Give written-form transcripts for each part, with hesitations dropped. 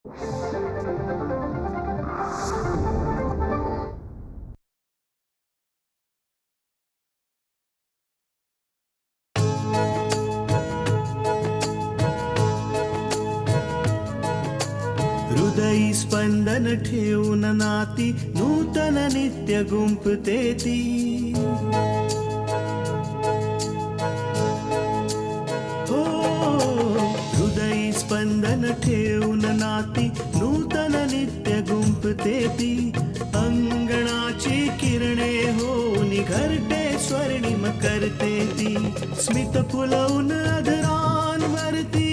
हृदयी स्पंदन ठेवून नाती नूतन नित्य गुंफते ती. हो हृदयी स्पंदन ठेवून नाती नूतन नित्य गुंफते ती. अंगणाची किरणे होऊन घरटे स्वर्णिम करते ती. स्मित फुलवून अधरांवरती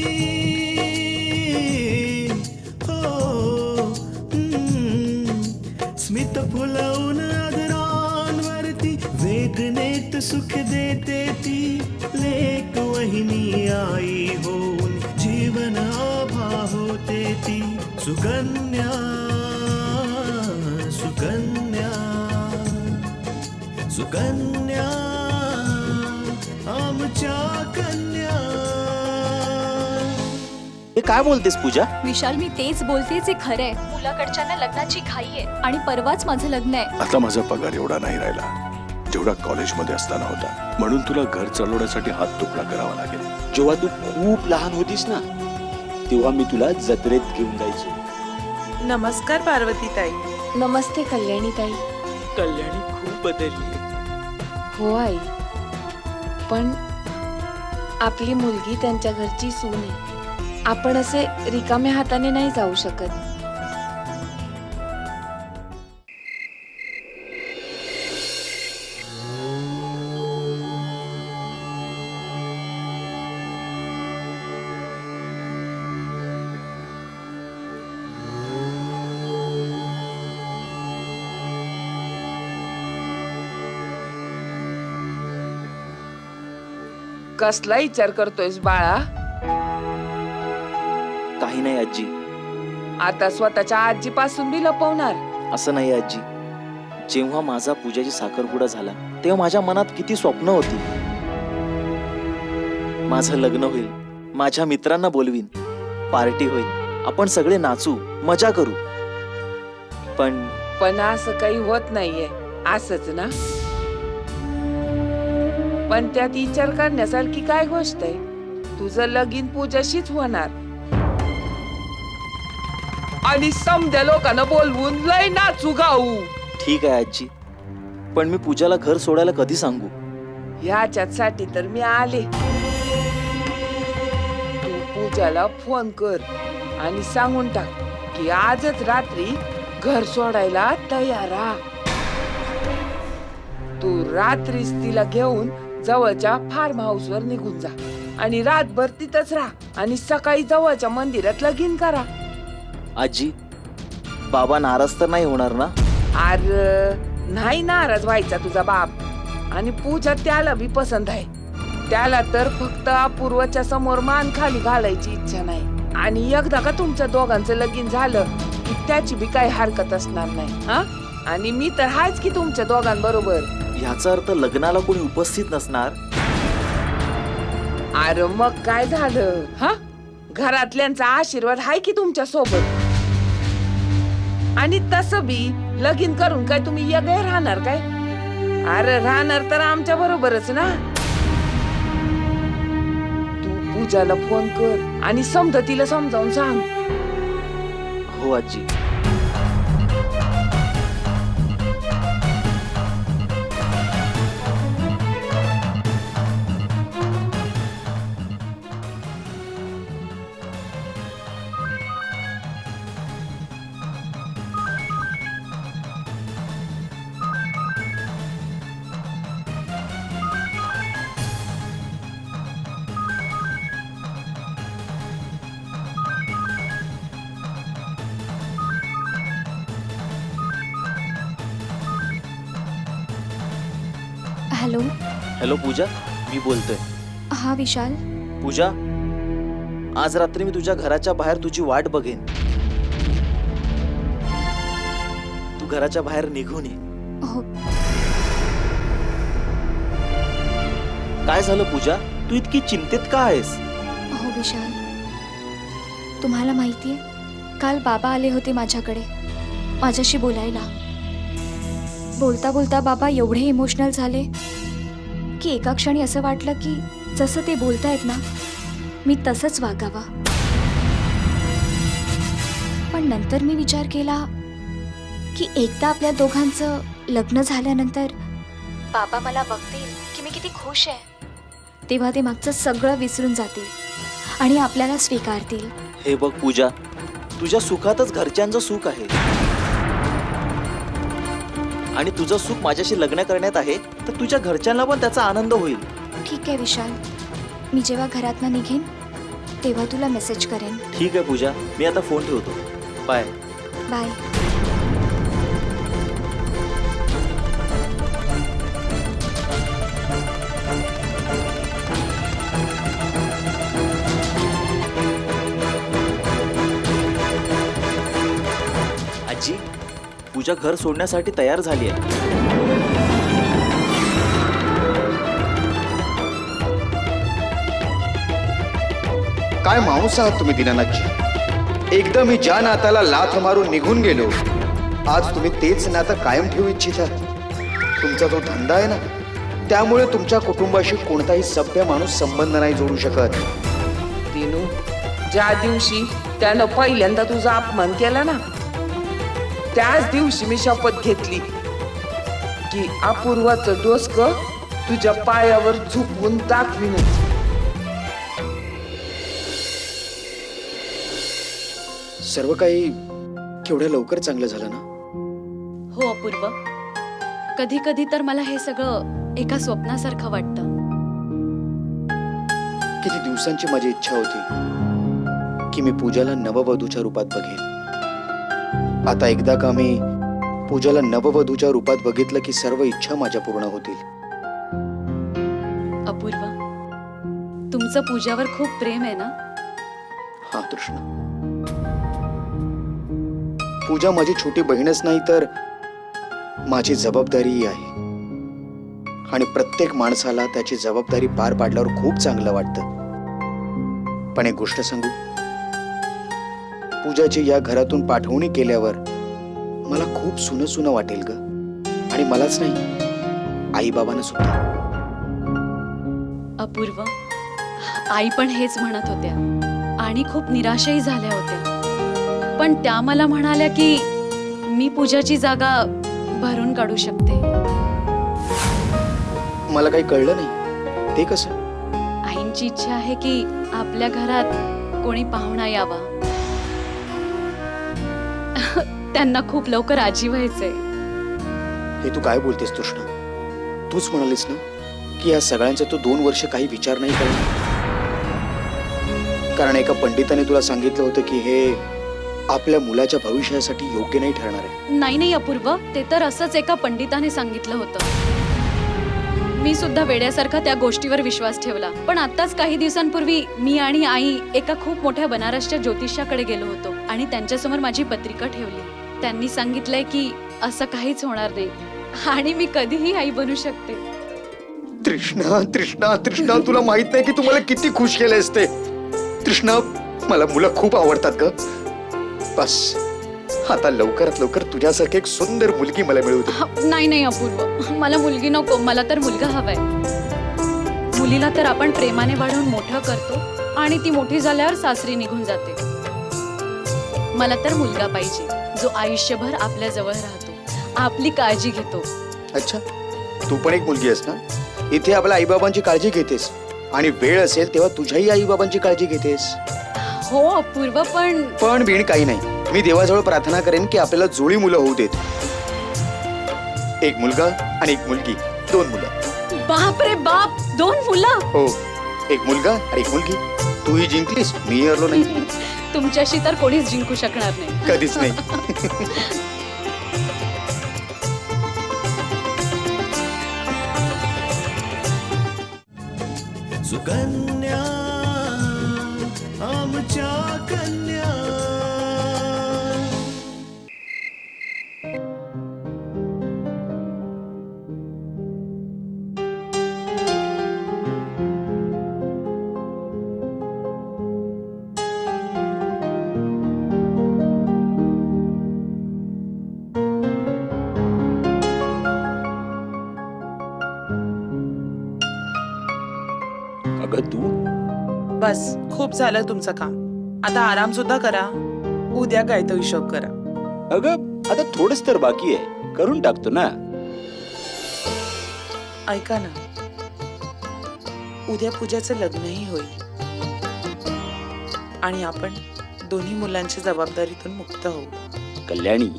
स्मित फुलवून अधरांवरती वेदनेत सुख देते ती. लेक वहिनी आई होऊन जीवन आभा होते ती. सुकन्या सुकन्या सुकन्या आमच्या कन्या. हे काय बोलतेस पूजा? विशाल, मी तेच बोलते जे खरंय. मुलाकडच्यांना लग्नाची घाई आहे आणि परवाच माझं लग्न आहे. आता माझा पगार एवढा नाही राहिला जेवढा कॉलेजमध्ये असताना होता. म्हणून तुला घर चालवण्यासाठी हात तुकडा करावा लागेल. जेव्हा तू खूप लहान होतीस ना तेव्हा मी तुला जत्रेत घेऊन जायचो. नमस्कार पार्वती ताई. नमस्ते कल्याणी ताई. कल्याणी खूप बदलली. हो आई, पण आपली मुलगी त्यांच्या घरची सून आहे. आपण असे रिकाम्या हाताने नाही जाऊ शकत. कसला विचार करतोयस बाळा? काही नाही आजी. आता स्वतःच्या आजीपासून बी लपवणार? असं नाही आजी. जेव्हा माझा पूजाची साखरपुडा झाला तेव्हा माझ्या मनात किती स्वप्न होती. माझं लग्न होईल, माझ्या मित्रांना बोलवीन, पार्टी होईल, आपण सगळे नाचू, मजा करू. पण असं काही होत नाहीये. असंच ना? पण त्यात विचार करण्यासारखी काय गोष्ट आहे? तुझं लगीन पूजाशीच होणार आणि समध्या लोकांना बोलवून लय नाचू गाऊ. ठीक आहे आजी, पण मी पूजाला घर सोडायला कधी सांगू? ह्याच्यासाठी तर मी आले. तू पूजाला फोन कर आणि सांगून टाक की आजच रात्री घर सोडायला तयार राहा. तू रात्रीच तिला घेऊन जवळच्या फार्म हाऊस वर निघून जा आणि रातभर तिथंच राहा आणि सकाळी जवळच्या मंदिरात लगीन करा. आजी, बाबा नाराज तर नाही होणार ना? अरे नाही नाराज व्हायचा तुझा बाप. आणि पूजा त्याला बी पसंत आहे. त्याला तर फक्त अपूर्वच्या समोर मान खाली घालायची इच्छा नाही. आणि एकदा का तुमच्या दोघांचं लगीन झालं की त्याची बी काही हरकत असणार नाही. हा, आणि मी तर हायच की तुमच्या दोघांबरोबर. ह्याचा अर्थ लग्नाला कोणी उपस्थित नसणार? अरे मग काय झालं? हा, घरातल्यांचा आशीर्वाद हाय की तुमच्या सोबत. आणि तसं बी लगीन करून काय तुम्ही वेगळे राहणार काय? अरे राहणार तर आमच्या बरोबरच ना. तू पूजाला फोन कर आणि समजतीला समजावून सांग. हो आजी. हॅलो. हॅलो पूजा, मी बोलतोय. हा विशाल. पूजा, आज रात्री मी तुझ्या घराच्या बाहेर तुझी वाट बघेन. तू घराच्या बाहेर निघून ये. हो. काय झालं पूजा? तू इतकी चिंतेत का आहेस? हो विशाल, तुम्हाला माहितीये काल बाबा आले होते माझ्याकडे माझ्याशी बोलायला. बोलता बोलता बाबा एवढे इमोशनल झाले की एका क्षणी असं वाटलं की जसं ते बोलतायत ना मी तसंच वागावं. पण नंतर मी विचार केला की एकदा आपल्या दोघांचं लग्न झाल्यानंतर बाबा मला बघतील की मी किती खुश आहे, तेव्हा ते मागचं सगळं विसरून जातील आणि आपल्याला स्वीकारतील. हे बघ पूजा, तुझ्या सुखातच घरच्यांचं सुख आहे आणि तुझं सुख माझ्याशी लग्न करण्यात आहे तर तुझ्या घरच्यांना पण त्याचा आनंद होईल. ठीक आहे विशाल, मी जेव्हा घरातनं निघेन तेव्हा तुला मेसेज करेन. ठीक आहे पूजा, मी आता फोन ठेवतो. बाय. बाय. आजी, पूजा घर सोडण्यासाठी तयार झाली आहे. काय माणूस आहात तुम्ही दीनानाथजी. एकदा मी ज्या नात्याला लाथ मारून निघून गेलो, आज तुम्ही तेच नातं कायम ठेवू इच्छिता. तुमचा जो धंदा आहे ना, त्यामुळे तुमच्या कुटुंबाशी कोणताही सभ्य माणूस संबंध नाही जोडू शकत. दिनू, ज्या दिवशी त्यानं पहिल्यांदा तुझा अपमान केला ना, त्याच दिवशी मी शपथ घेतली की अपूर्वाचं डोसकं तुझ्या पायावर झुकवून दाखवीनच. सर्व काही केवढ्या लवकर चांगलं झालं ना. हो अपूर्व, कधी कधी तर मला हे सगळं एका स्वप्नासारखं वाटतं. किती दिवसांची माझी इच्छा होती की मी पूजाला नववधूच्या रूपात बघेन. आता एकदा का मी पूजाला नववधूच्या रूपात बघितलं की सर्व इच्छा माझ्या पूर्ण होतील. अपूर्व, तुमचं पूजावर खूप प्रेम आहे ना? हा तृष्णा, पूजा माझी छोटी बहीणच नाही तर माझी जबाबदारीही आहे आणि प्रत्येक माणसाला त्याची जबाबदारी पार पाडल्यावर खूप चांगलं वाटतं. पण एक गोष्ट सांगू, पूजाची या घरातून पाठवणी केल्यावर मला खूप सुनं सुनं वाटेल ग. आणि मलाच नाही, आई बाबांना सुद्धा. अपूर्व, आई पण हेच म्हणत होत्या आणि खूप निराशही झाल्या होत्या. पण त्या मला म्हणाल्या की मी पूजाची जागा भरून काढू शकते. मला काही कळलं नाही, ते कसं? आईंची इच्छा आहे की आपल्या घरात कोणी पाहुणा यावा. त्यांना खूप लवकर आजी व्हायचंय. हे तू काय बोलतेस तृष्णा? तूच म्हणालीस ना की या सगळ्यांचा तू 2 वर्ष काही विचार नाही करणार. कारण एका पंडिताने तुला सांगितलं होतं की हे आपल्या मुलाच्या भविष्यासाठी योग्य नाही ठरणार आहे. नाही नाही अपूर्व, ते तर असंच एका पंडिताने सांगितलं होतं. मी सुद्धा वेड्यासारखा त्या गोष्टीवर विश्वास ठेवला. पण आताच काही दिवसांपूर्वी मी आणि आई एका खूप मोठ्या बनारसच्या ज्योतिषाकडे गेलो होतो आणि त्यांच्यासमोर माझी पत्रिका ठेवली. त्यांनी सांगितलंय की असं काहीच होणार नाही आणि मी कधीही आई बनू शकते. तृष्णा तृष्णा तृष्णा, तुला माहित नाही की तू मला किती खुश केले असते. तृष्णा, मला मुलं खूप आवडतात ग. बस आता लवकरात लवकर तुझ्यासारखी एक सुंदर मुलगी मला मिळू दे. नाही नाही अपूर्व, मला मुलगी नको, मला तर मुलगा हवाय. मुलीला तर आपण प्रेमाने वाढवून मोठं करतो आणि ती मोठी झाल्यावर सासरी निघून जाते. मला तर मुलगा पाहिजे जो आयुष्यभर आपल्या जवळ राहतो, आपली काळजी घेतो. अच्छा, तू पण एक मुलगी आहेस ना. इथे आपल्या आईबाबांची काळजी घेतेस आणि वेळ असेल तेव्हा तुझ्याही आईबाबांची काळजी घेतेस. हो अपूर्व, पण बिण काही नाही. मी देवाजवळ प्रार्थना करेन की आपल्याला जुळी मुलं होऊ देत. एक मुलगा आणि एक मुलगी, 2 मुलं. बाप रे बाप, 2 मुलं? हो, एक मुलगा आणि एक मुलगी. तूही जिंकलीस, मी हरलो नाही. तुमच्याशी तर कोणीच जिंकू शकणार नाही. कधीच नाही. सुकन्या आमच्या कन्या. बस खूप झालं तुमचं काम. आता आराम सुद्धा करा. उद्या काय तो हिशोब करा. अगं आता थोडंच तर बाकी आहे, करून टाकतो ना. ऐका ना, उद्या पूजाचं लग्नही होईल आणि आपण दोन्ही मुलांच्या जबाबदारीतून मुक्त होऊ. कल्याणी,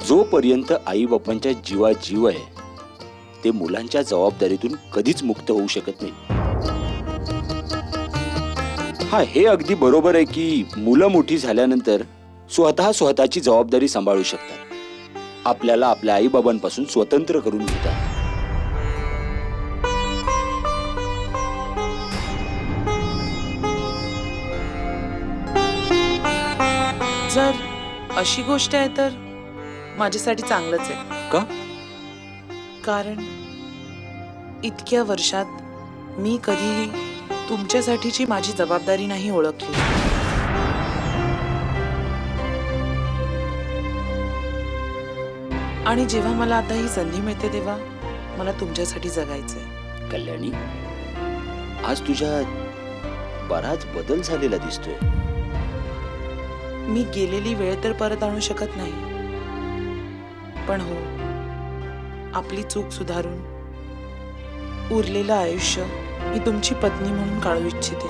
जोपर्यंत आई बापांच्या जीवात जीव आहे ते मुलांच्या जबाबदारीतून कधीच मुक्त होऊ शकत नाही. हा, हे अगदी बरोबर आहे की मुलं मोठी झाल्यानंतर स्वतःची जबाबदारी सांभाळू शकतात, आपल्याला आपल्या आई बाबांपासून स्वतंत्र करून घेतात. जर अशी गोष्ट आहे तर माझ्यासाठी चांगलंच आहे. का? कारण इतक्या वर्षात मी कधीही तुमच्यासाठीची माझी जबाबदारी नाही ओळखली. आणि जेव्हा मला आता ही संधी मिळते तेव्हा मला तुमच्यासाठी जगायचंय. कल्याणी, आज तुझ्यात बराच बदल झालेला दिसतोय. मी गेलेली वेळ तर परत आणू शकत नाही, पण हो, आपली चूक सुधारून उरलेलं आयुष्य मी तुमची पत्नी म्हणून काढू इच्छिते.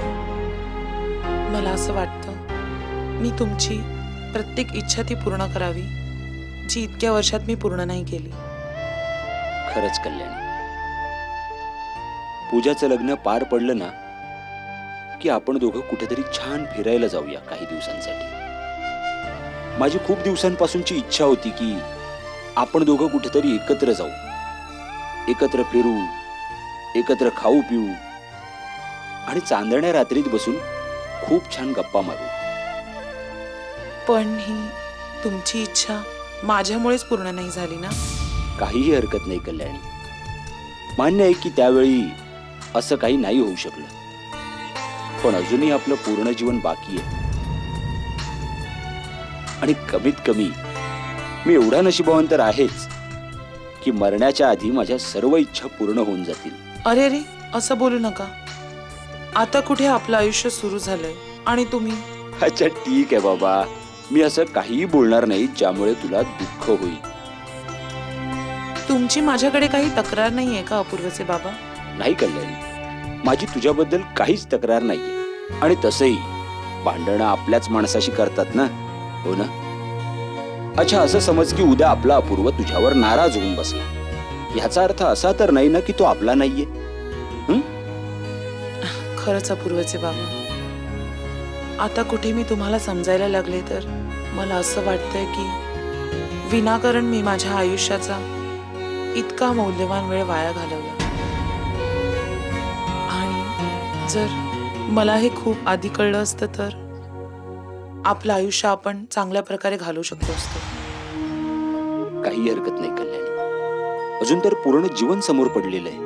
मला असं वाटतं मी तुमची प्रत्येक इच्छा ती पूर्ण करावी जी इतक्या वर्षात मी पूर्ण नाही केली. खरंच कल्याणी, पूजाचं लग्न पार पडलं ना की आपण दोघं कुठेतरी छान फिरायला जाऊया काही दिवसांसाठी. माझी खूप दिवसांपासूनची इच्छा होती की आपण दोघं कुठेतरी एकत्र जाऊ, एकत्र फिरू, एकत्र खाऊ पिऊ आणि चांदण्या रात्रीत बसून खूप छान गप्पा मारू. पण ही तुमची इच्छा माझ्यामुळेच पूर्ण नाही झाली ना. काहीही हरकत नाही कल्याणी, मान्य आहे की त्यावेळी असं काही नाही होऊ शकलं, पण अजूनही आपलं पूर्ण जीवन बाकी आहे. आणि कमीत कमी मी एवढा नशिबवान तर आहेच की मरण्याच्या आधी माझ्या सर्व इच्छा पूर्ण होऊन जातील. अरे रे, असं बोलू नका. आता कुठे आपलं आयुष्य सुरू झालंय आणि तुम्ही. अच्छा ठीक आहे बाबा, मी असं काहीही बोलणार नाही ज्यामुळे तुला दुःख होईल. तुमची माझ्याकडे काही तक्रार नाहीये का अपूर्वचे बाबा? नाही कल्याणी, माझी तुझ्याबद्दल काहीच तक्रार नाहीये. आणि तसंही भांडणं आपल्याच माणसाशी करतात ना, हो ना. अच्छा, असं समज की उद्या आपला अपूर्व तुझ्यावर नाराज होऊन बसला, ह्याचा अर्थ असा तर नाही ना की तो आपला नाहीये. खरंच अपूर्वचे बाबा, आता कुठे मी तुम्हाला समजायला लागले तर मला असं वाटतंय की विनाकारण मी माझ्या आयुष्याचा इतका मौल्यवान वेळ वाया घालवला. आणि जर मला हे खूप आधी कळलं असतं तर आपलं आयुष्य आपण चांगल्या प्रकारे घालवू शकलो असतो. काही हरकत नाही कल्याणी, अजून तर पूर्ण जीवन समोर पडलेलं आहे.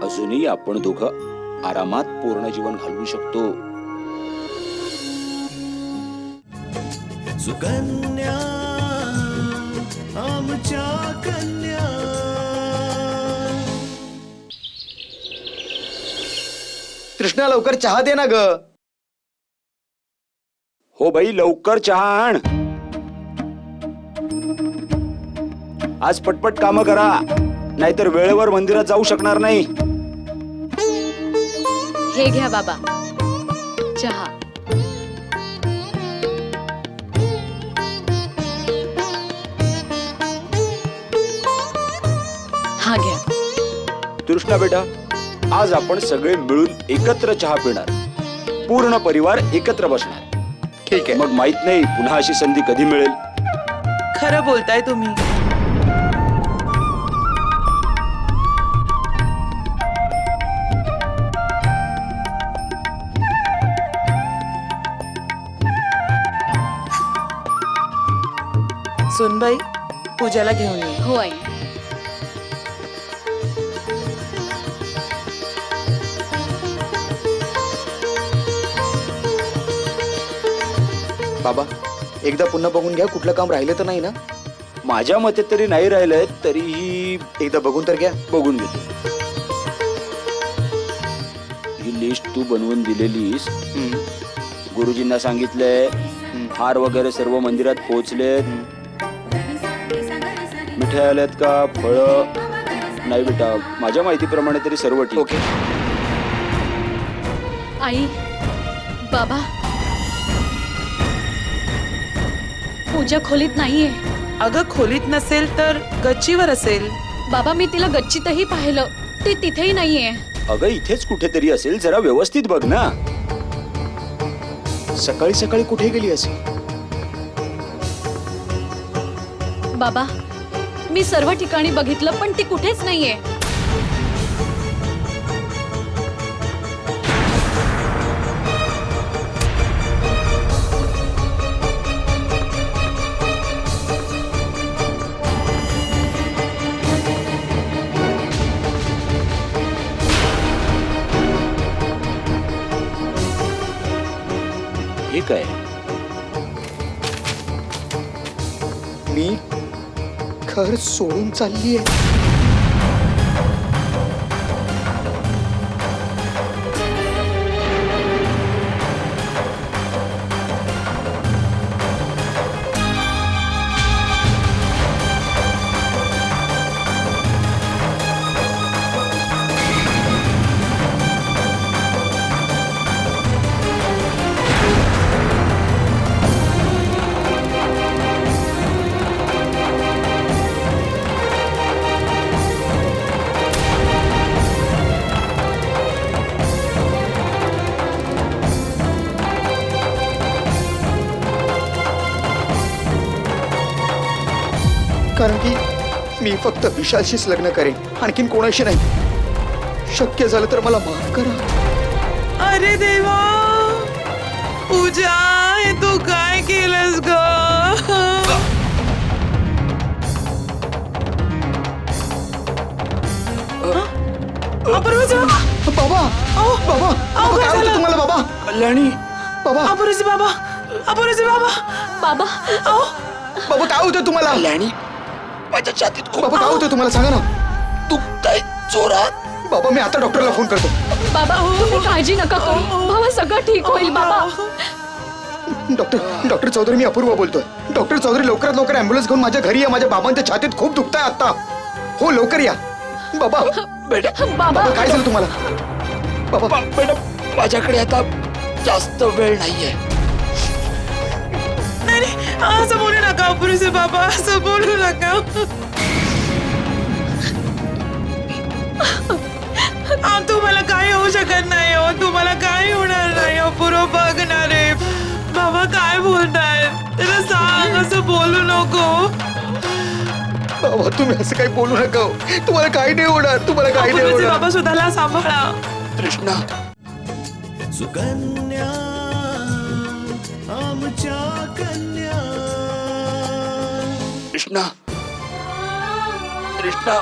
अजूनही आपण दोघं आरामात पूर्ण जीवन घालवू शकतो. सुकन्या आमच्या कन्या. कृष्णा, लवकर चहा दे ना ग. हो बाई, लवकर चहा आण. आज पटपट कामं करा, नाहीतर वेळेवर मंदिरात जाऊ शकणार नाही. हे घ्या बाबा चहा. हा घ्या. कृष्णा बेटा, आज आपण सगळे मिळून एकत्र चहा पिणार, पूर्ण परिवार एकत्र बसणार. ठीक आहे. मग माहित नाही पुन्हा अशी संधी कधी मिळेल. खरं बोलताय तुम्ही. सुनबाई, पूजाला घेऊन ये. हो आई. बाबा, एकदा पुन्हा बघून घ्या, कुठलं काम राहिलं तर नाही ना. माझ्या मते तरी नाही राहिलंय, तरीही एकदा बघून तर घ्या. बघून घेतो. ही लिस्ट तू बनवून दिलेलीस गुरुजींना सांगितलंय, हार वगैरे सर्व मंदिरात पोहोचलेत. मिठाई आल्यात का? फळ नाही बेटा, माझ्या माहितीप्रमाणे तरी सर्व ठीक. ओके. आई, बाबा, पूजा खोलीत नाहीये. अगं खोलीत नसेल तर गच्चीवर असेल. बाबा, मी तिला गच्चीतही पाहिलं, ती तिथेही नाहीये. अगं इथेच कुठेतरी असेल, जरा व्यवस्थित बघ ना. सकाळी सकाळी कुठे गेली असेल? बाबा, मी सर्व ठिकाणी बघितलं पण ती कुठेच नाहीये. हे काय? मी घर सोडून चालली आहे. कारण की मी फक्त विशालशीच लग्न करेन, आणखीन कोणाशी नाही. शक्य झालं तर मला माफ करा. अरे देवा, पूजा, हे तू काय केलंस ग? बाबा, बाबा, बाबा, काय होतं तुम्हाला बाबा? कल्याणी, बाबा, अपराजी बाबा, अपराजी बाबा, बाबा, बाबा, काय होतं तुम्हाला? कल्याणी, माझ्या छातीत खूप बाबा, काय होतं तुम्हाला सांगा ना. दुखतंय जोरात. बाबा, मी आता डॉक्टरला फोन करतो. बाबा, तुम्ही काळजी नका करू. बाबा, सगळं ठीक होईल बाबा. डॉक्टर चौधरी, मी अपूर्वा बोलतोय. डॉक्टर चौधरी, लवकरात लवकर ॲम्ब्युलन्स घेऊन माझ्या घरी या. माझ्या बाबांच्या छातीत खूप दुखतंय आता. हो, लवकर या. बाबा, बेटा, बाबा, बाबा, काय झालं तुम्हाला? बाबा, बेटा, माझ्याकडे आता जास्त वेळ नाहीये. असं बोलू नका अपराजी बाबा, असं बोलू नका. तुम्हाला काय होऊ शकत नाही हो, तुम्हाला काय होणार नाही. अपूर्व बघणार आहे. बाबा काय बोलताय, त्याला सांग असं बोलू नको. बाबा, तुम्ही असं काही बोलू नका हो. तुम्हाला काही नाही होणार. तुम्हाला काही नाही अपराजी होणार. बाबा स्वतःला सांभाळा. कृष्णा, सुकन्या आमच्या कन्या. कृष्णा, कृष्णा,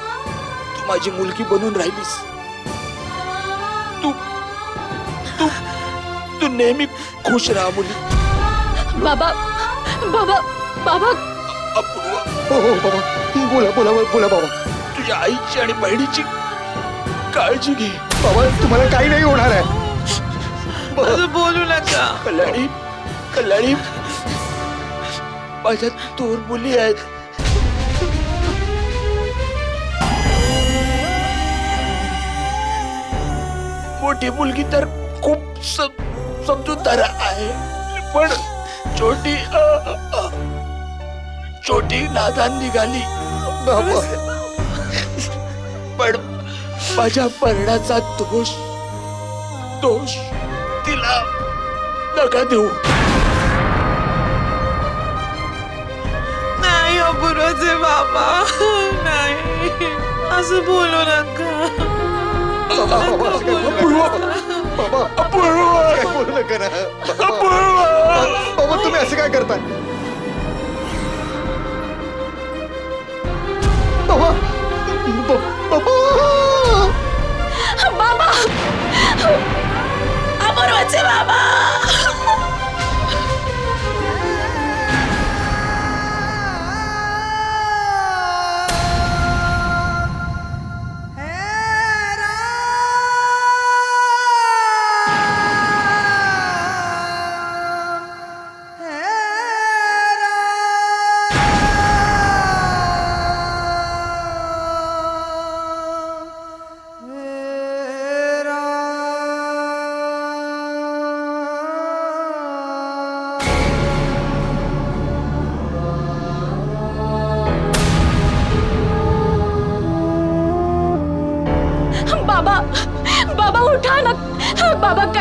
तू माझी मुलगी बनून राहिलीस. तू तू तू नेहमी खुश राहा मुली. बाबा, बाबा, बाबा, अपूर्वा, हो हो बाबा, बोला बोला बोला बाबा. तुझ्या आईची आणि बहिणीची काळजी घे. बाबा, तुम्हाला काही नाही होणार आहे. असं बोलू नका. कल्याणी, कल्याणी, माझ्या दोन मुली आहेत. मोठी मुलगी तर खूप समजूतदार आहे, पण छोटी नादान निघाली. बाबा, पण माझ्या मरणाचा दोष तिला नका देऊ. नाही अपूर्वाचे बाबा, नाही असं बोलू नका. बाबा, असं काही बोलू नका. बाबा, अपूर्वा, काय बोलू नका ना. बाबा, अपूर्वा. बाबा, तुम्ही असं काय करताय? बाबा, बाबा, बाबा, अपूर्वाचे बाबा.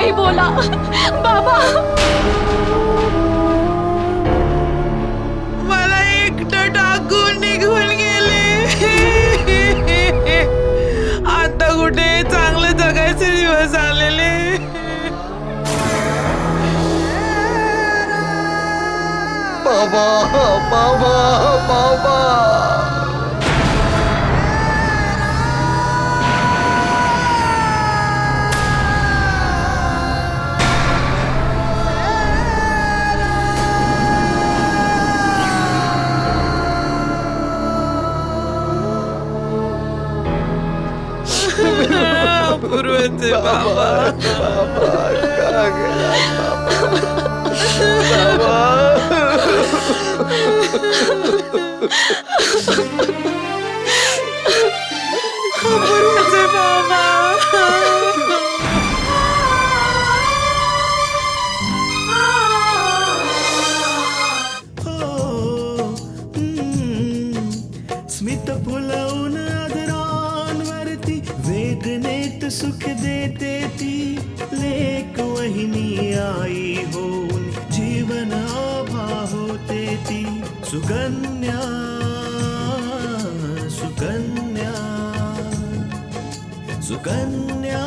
काही बोला बाबा. मला एकटं टाकून निघून गेले. आता कुठे चांगलं जगायचे दिवस आलेले. बाबा बाबा बाबा पूर्वचे बाबा. पूर्वचे बाबा. स्मित फुलवून आदरांवरती वेदनेत सुख देते ती लेक वहिनी आई होऊन जीवन आभा होते ती सुकन्या सुकन्या सुकन्या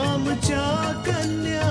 आमच्या कन्या.